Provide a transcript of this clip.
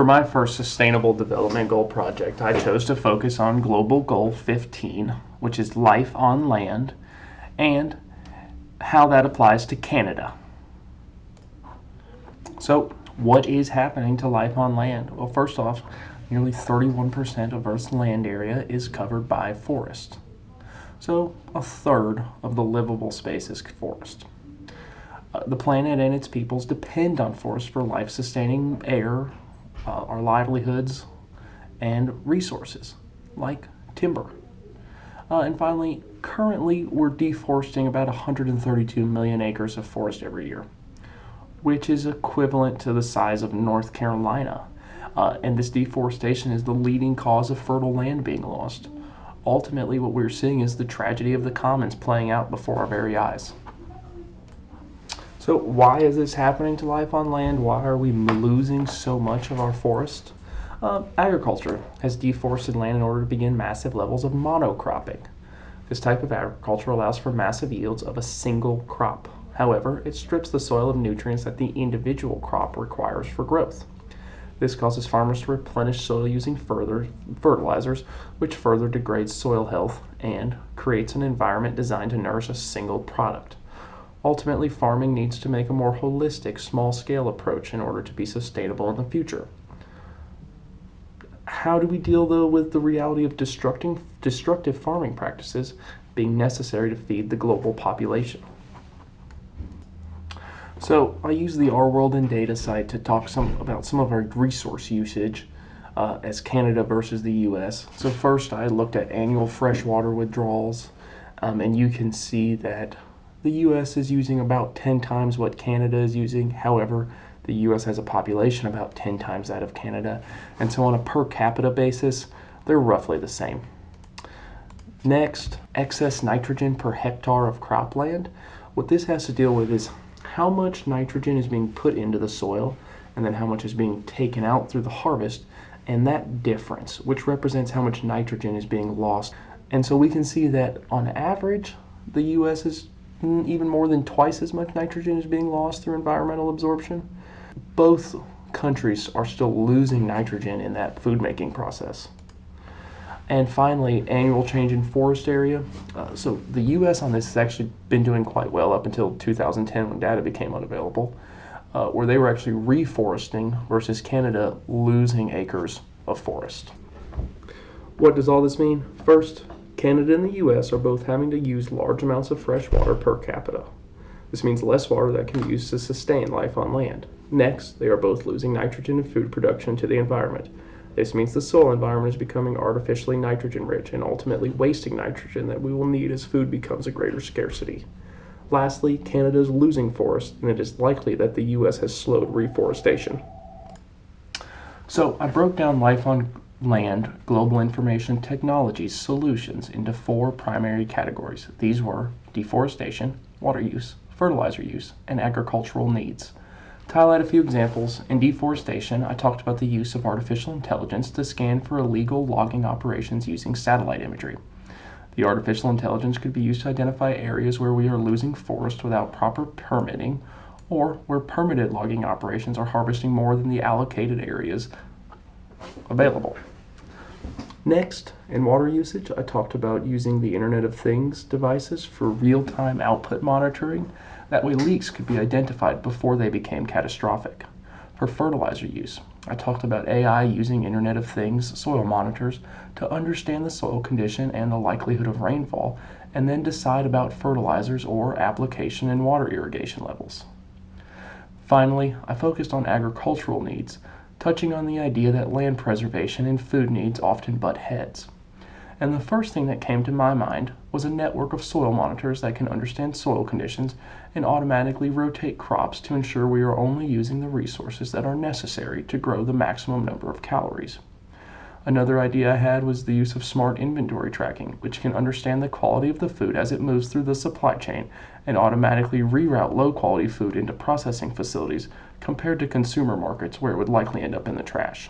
For my first Sustainable Development Goal project, I chose to focus on Global Goal 15, which is life on land, and how that applies to Canada. So, what is happening to life on land? Well, first off, nearly 31% of Earth's land area is covered by forest. So, a third of the livable space is forest. The planet and its peoples depend on forests for life-sustaining air, our livelihoods, and resources like timber. And finally, currently we're deforesting about 132 million acres of forest every year, which is equivalent to the size of North Carolina. And this deforestation is the leading cause of fertile land being lost. Ultimately, what we're seeing is the tragedy of the commons playing out before our very eyes. So why is this happening to life on land? Why are we losing so much of our forest? Agriculture has deforested land in order to begin massive levels of monocropping. This type of agriculture allows for massive yields of a single crop. However, it strips the soil of nutrients that the individual crop requires for growth. This causes farmers to replenish soil using further fertilizers, which further degrades soil health and creates an environment designed to nourish a single product. Ultimately, farming needs to make a more holistic, small-scale approach in order to be sustainable in the future. How do we deal, though, with the reality of destructive farming practices being necessary to feed the global population? So I use the Our World in Data site to talk about some of our resource usage as Canada versus the U.S. So first I looked at annual freshwater withdrawals, and you can see that the U.S. is using about 10 times what Canada is using. However, the U.S. has a population about 10 times that of Canada, and so on a per capita basis, they're roughly the same. Next, excess nitrogen per hectare of cropland. What this has to deal with is how much nitrogen is being put into the soil and then how much is being taken out through the harvest, and that difference, which represents how much nitrogen is being lost. And so we can see that on average, the U.S. is even more than twice as much nitrogen is being lost through environmental absorption. Both countries are still losing nitrogen in that food making process. And finally, annual change in forest area. So the U.S. on this has actually been doing quite well up until 2010 when data became unavailable, where they were actually reforesting versus Canada losing acres of forest. What does all this mean? First, Canada and the U.S. are both having to use large amounts of fresh water per capita. This means less water that can be used to sustain life on land. Next, they are both losing nitrogen in food production to the environment. This means the soil environment is becoming artificially nitrogen rich and ultimately wasting nitrogen that we will need as food becomes a greater scarcity. Lastly, Canada is losing forest, and it is likely that the U.S. has slowed reforestation. So I broke down life on land global information technologies solutions into 4 primary categories. These were deforestation, water use, fertilizer use, and agricultural needs. To highlight a few examples, in deforestation, I talked about the use of artificial intelligence to scan for illegal logging operations using satellite imagery. The artificial intelligence could be used to identify areas where we are losing forest without proper permitting, or where permitted logging operations are harvesting more than the allocated areas available. Next, in water usage, I talked about using the Internet of Things devices for real-time output monitoring. That way leaks could be identified before they became catastrophic. For fertilizer use, I talked about AI using Internet of Things soil monitors to understand the soil condition and the likelihood of rainfall, and then decide about fertilizers or application and water irrigation levels. Finally, I focused on agricultural needs, touching on the idea that land preservation and food needs often butt heads. And the first thing that came to my mind was a network of soil monitors that can understand soil conditions and automatically rotate crops to ensure we are only using the resources that are necessary to grow the maximum number of calories. Another idea I had was the use of smart inventory tracking, which can understand the quality of the food as it moves through the supply chain and automatically reroute low-quality food into processing facilities compared to consumer markets where it would likely end up in the trash.